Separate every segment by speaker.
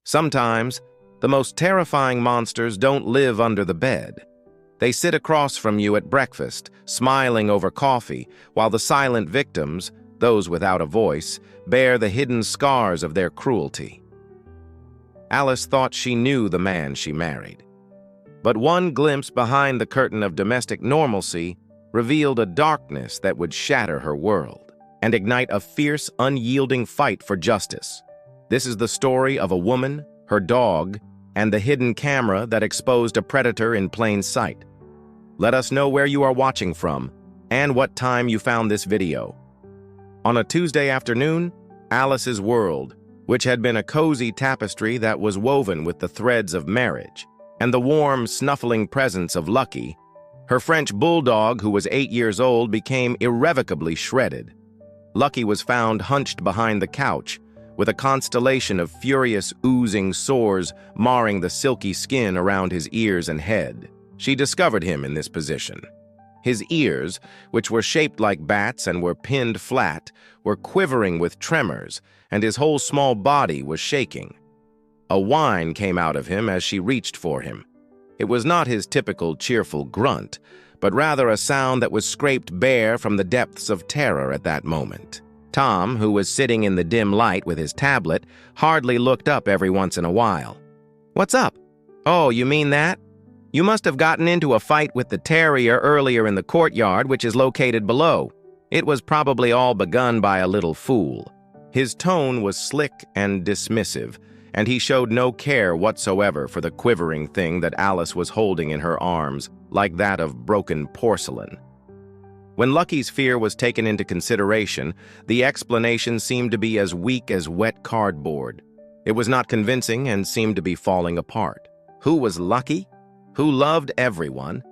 Speaker 1: Sometimes, the most terrifying monsters don't live under the bed. They sit across from you at breakfast, smiling over coffee, while the silent victims, those without a voice, bear the hidden scars of their cruelty. Alice thought she knew the man she married. But one glimpse behind the curtain of domestic normalcy revealed a darkness that would shatter her world and ignite a fierce, unyielding fight for justice. This is the story of a woman, her dog, and the hidden camera that exposed a predator in plain sight. Let us know where you are watching from and what time you found this video. On a Tuesday afternoon, Alice's world, which had been a cozy tapestry that was woven with the threads of marriage, and the warm, snuffling presence of Lucky, her French bulldog, who was 8 years old, became irrevocably shredded. Lucky was found hunched behind the couch, with a constellation of furious, oozing sores marring the silky skin around his ears and head. She discovered him in this position. His ears, which were shaped like bats and were pinned flat, were quivering with tremors, and his whole small body was shaking. A whine came out of him as she reached for him. It was not his typical cheerful grunt, but rather a sound that was scraped bare from the depths of terror at that moment. Tom, who was sitting in the dim light with his tablet, hardly looked up every once in a while. "What's up?" "Oh, you mean that? You must have gotten into a fight with the terrier earlier in the courtyard, which is located below. It was probably all begun by a little fool." His tone was slick and dismissive, and he showed no care whatsoever for the quivering thing that Alice was holding in her arms, like that of broken porcelain. When Lucky's fear was taken into consideration, the explanation seemed to be as weak as wet cardboard. It was not convincing and seemed to be falling apart. Who was Lucky? Who loved everyone,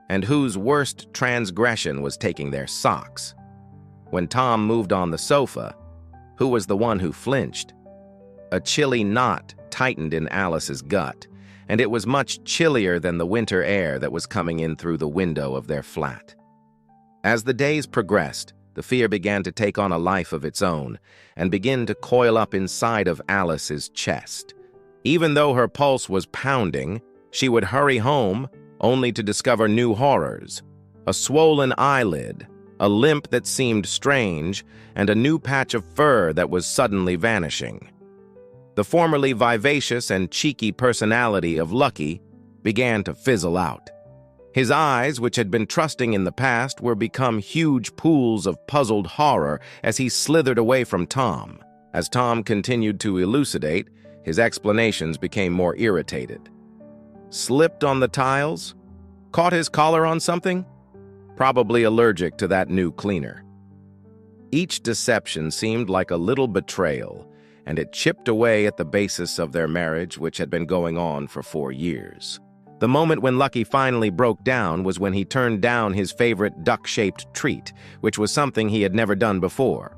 Speaker 1: and whose worst transgression was taking their socks? When Tom moved on the sofa, who was the one who flinched? A chilly knot tightened in Alice's gut, and it was much chillier than the winter air that was coming in through the window of their flat. As the days progressed, the fear began to take on a life of its own and begin to coil up inside of Alice's chest. Even though her pulse was pounding, she would hurry home only to discover new horrors: a swollen eyelid, a limp that seemed strange, and a new patch of fur that was suddenly vanishing. The formerly vivacious and cheeky personality of Lucky began to fizzle out. His eyes, which had been trusting in the past, were become huge pools of puzzled horror as he slithered away from Tom. As Tom continued to elucidate, his explanations became more irritated. Slipped on the tiles? Caught his collar on something? Probably allergic to that new cleaner. Each deception seemed like a little betrayal, and it chipped away at the basis of their marriage, which had been going on for 4 years. The moment when Lucky finally broke down was when he turned down his favorite duck-shaped treat, which was something he had never done before.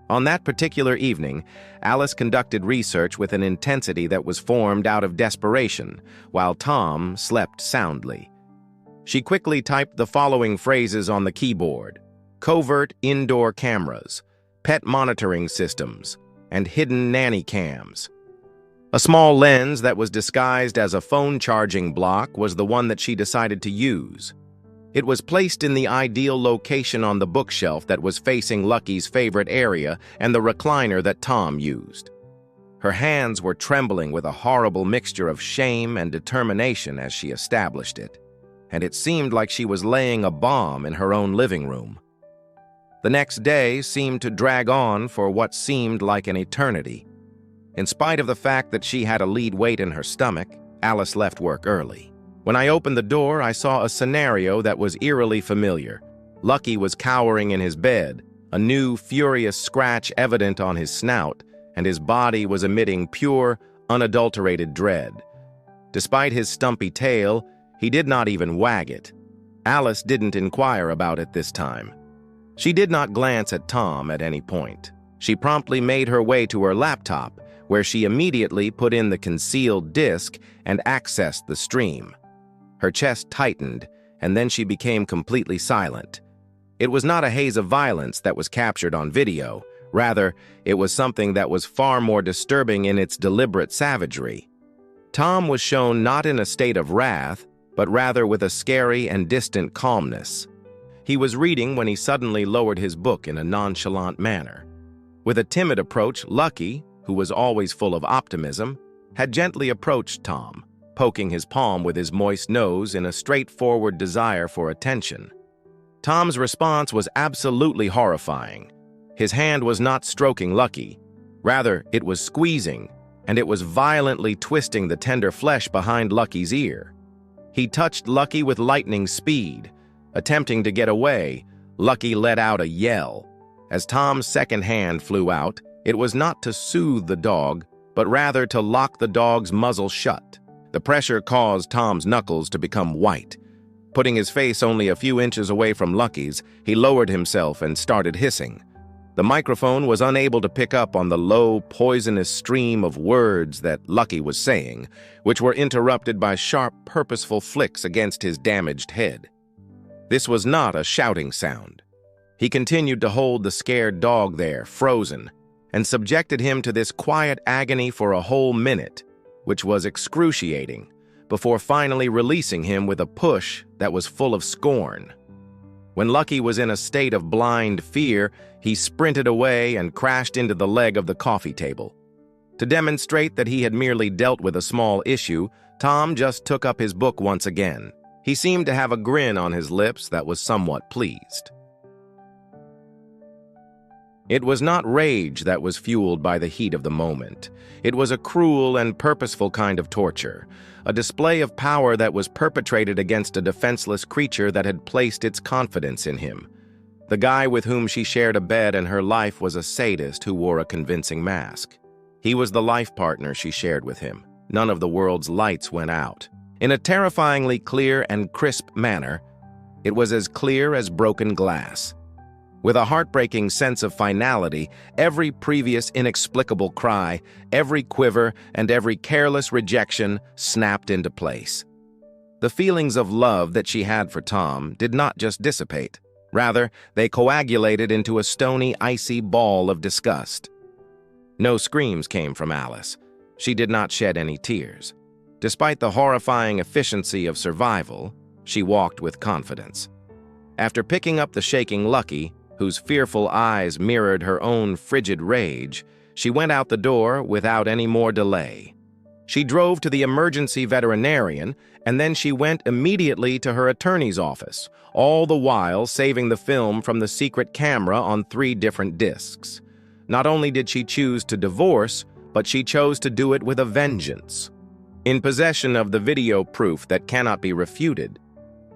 Speaker 1: On that particular evening, Alice conducted research with an intensity that was formed out of desperation, while Tom slept soundly. She quickly typed the following phrases on the keyboard: covert indoor cameras, pet monitoring systems, and hidden nanny cams. A small lens that was disguised as a phone charging block was the one that she decided to use. It was placed in the ideal location on the bookshelf that was facing Lucky's favorite area and the recliner that Tom used. Her hands were trembling with a horrible mixture of shame and determination as she established it, and it seemed like she was laying a bomb in her own living room. The next day seemed to drag on for what seemed like an eternity. In spite of the fact that she had a lead weight in her stomach, Alice left work early. When I opened the door, I saw a scenario that was eerily familiar. Lucky was cowering in his bed, a new, furious scratch evident on his snout, and his body was emitting pure, unadulterated dread. Despite his stumpy tail, he did not even wag it. Alice didn't inquire about it this time. She did not glance at Tom at any point. She promptly made her way to her laptop, where she immediately put in the concealed disk and accessed the stream. Her chest tightened, and then she became completely silent. It was not a haze of violence that was captured on video. Rather, it was something that was far more disturbing in its deliberate savagery. Tom was shown not in a state of wrath, but rather with a scary and distant calmness. He was reading when he suddenly lowered his book in a nonchalant manner. With a timid approach, Lucky, who was always full of optimism, had gently approached Tom, poking his palm with his moist nose in a straightforward desire for attention. Tom's response was absolutely horrifying. His hand was not stroking Lucky. Rather, it was squeezing, and it was violently twisting the tender flesh behind Lucky's ear. He touched Lucky with lightning speed. Attempting to get away, Lucky let out a yell. As Tom's second hand flew out, it was not to soothe the dog, but rather to lock the dog's muzzle shut. The pressure caused Tom's knuckles to become white. Putting his face only a few inches away from Lucky's, he lowered himself and started hissing. The microphone was unable to pick up on the low, poisonous stream of words that Lucky was saying, which were interrupted by sharp, purposeful flicks against his damaged head. This was not a shouting sound. He continued to hold the scared dog there, frozen, and subjected him to this quiet agony for a whole minute, which was excruciating, before finally releasing him with a push that was full of scorn. When Lucky was in a state of blind fear, he sprinted away and crashed into the leg of the coffee table. To demonstrate that he had merely dealt with a small issue, Tom just took up his book once again. He seemed to have a grin on his lips that was somewhat pleased. It was not rage that was fueled by the heat of the moment. It was a cruel and purposeful kind of torture, a display of power that was perpetrated against a defenseless creature that had placed its confidence in him. The guy with whom she shared a bed and her life was a sadist who wore a convincing mask. He was the life partner she shared with him. None of the world's lights went out. In a terrifyingly clear and crisp manner, it was as clear as broken glass. With a heartbreaking sense of finality, every previous inexplicable cry, every quiver, and every careless rejection snapped into place. The feelings of love that she had for Tom did not just dissipate. Rather, they coagulated into a stony, icy ball of disgust. No screams came from Alice. She did not shed any tears. Despite the horrifying efficiency of survival, she walked with confidence. After picking up the shaking Lucky, whose fearful eyes mirrored her own frigid rage, she went out the door without any more delay. She drove to the emergency veterinarian, and then she went immediately to her attorney's office, all the while saving the film from the secret camera on 3 different discs. Not only did she choose to divorce, but she chose to do it with a vengeance. In possession of the video proof that cannot be refuted,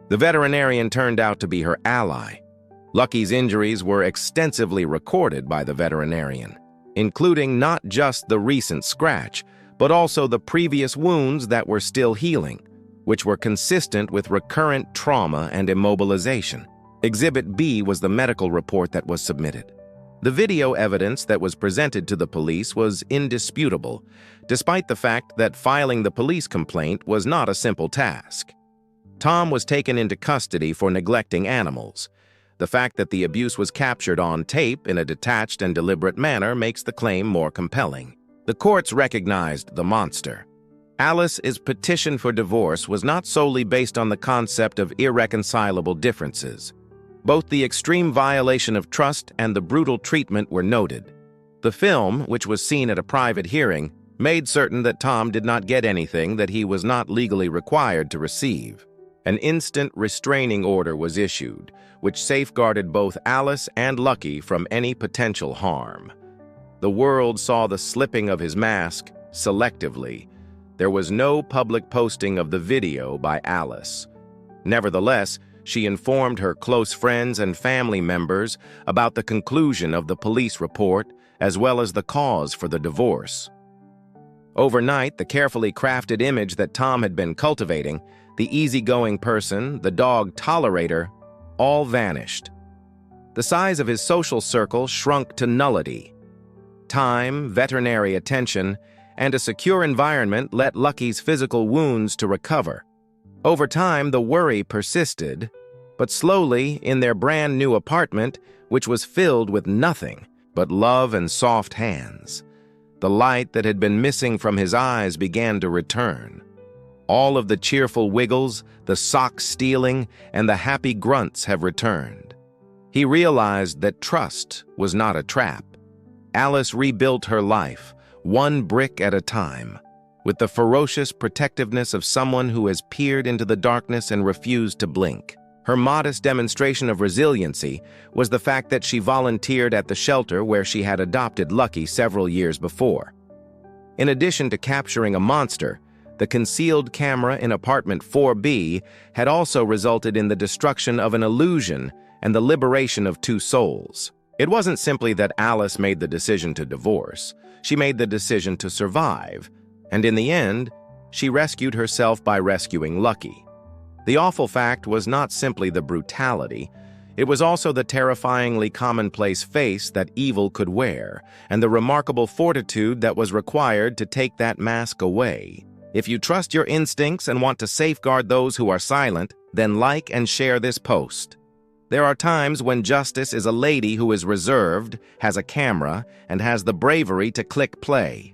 Speaker 1: the veterinarian turned out to be her ally. Lucky's injuries were extensively recorded by the veterinarian, including not just the recent scratch, but also the previous wounds that were still healing, which were consistent with recurrent trauma and immobilization. Exhibit B was the medical report that was submitted. The video evidence that was presented to the police was indisputable, despite the fact that filing the police complaint was not a simple task. Tom was taken into custody for neglecting animals. The fact that the abuse was captured on tape in a detached and deliberate manner makes the claim more compelling. The courts recognized the monster. Alice's petition for divorce was not solely based on the concept of irreconcilable differences. Both the extreme violation of trust and the brutal treatment were noted. The film, which was seen at a private hearing, made certain that Tom did not get anything that he was not legally required to receive. An instant restraining order was issued, which safeguarded both Alice and Lucky from any potential harm. The world saw the slipping of his mask selectively. There was no public posting of the video by Alice. Nevertheless, she informed her close friends and family members about the conclusion of the police report, as well as the cause for the divorce. Overnight, the carefully crafted image that Tom had been cultivating, the easygoing person, the dog tolerator, all vanished. The size of his social circle shrunk to nullity. Time, veterinary attention, and a secure environment let Lucky's physical wounds to recover. Over time, the worry persisted, but slowly, in their brand new apartment, which was filled with nothing but love and soft hands, The light that had been missing from his eyes began to return. All of the cheerful wiggles, the sock stealing, and the happy grunts have returned. He realized that trust was not a trap. Alice rebuilt her life, one brick at a time, with the ferocious protectiveness of someone who has peered into the darkness and refused to blink. Her modest demonstration of resiliency was the fact that she volunteered at the shelter where she had adopted Lucky several years before. In addition to capturing a monster, the concealed camera in apartment 4B had also resulted in the destruction of an illusion and the liberation of two souls. It wasn't simply that Alice made the decision to divorce. She made the decision to survive, and in the end, she rescued herself by rescuing Lucky. The awful fact was not simply the brutality, it was also the terrifyingly commonplace face that evil could wear, and the remarkable fortitude that was required to take that mask away. If you trust your instincts and want to safeguard those who are silent, then like and share this post. There are times when justice is a lady who is reserved, has a camera, and has the bravery to click play.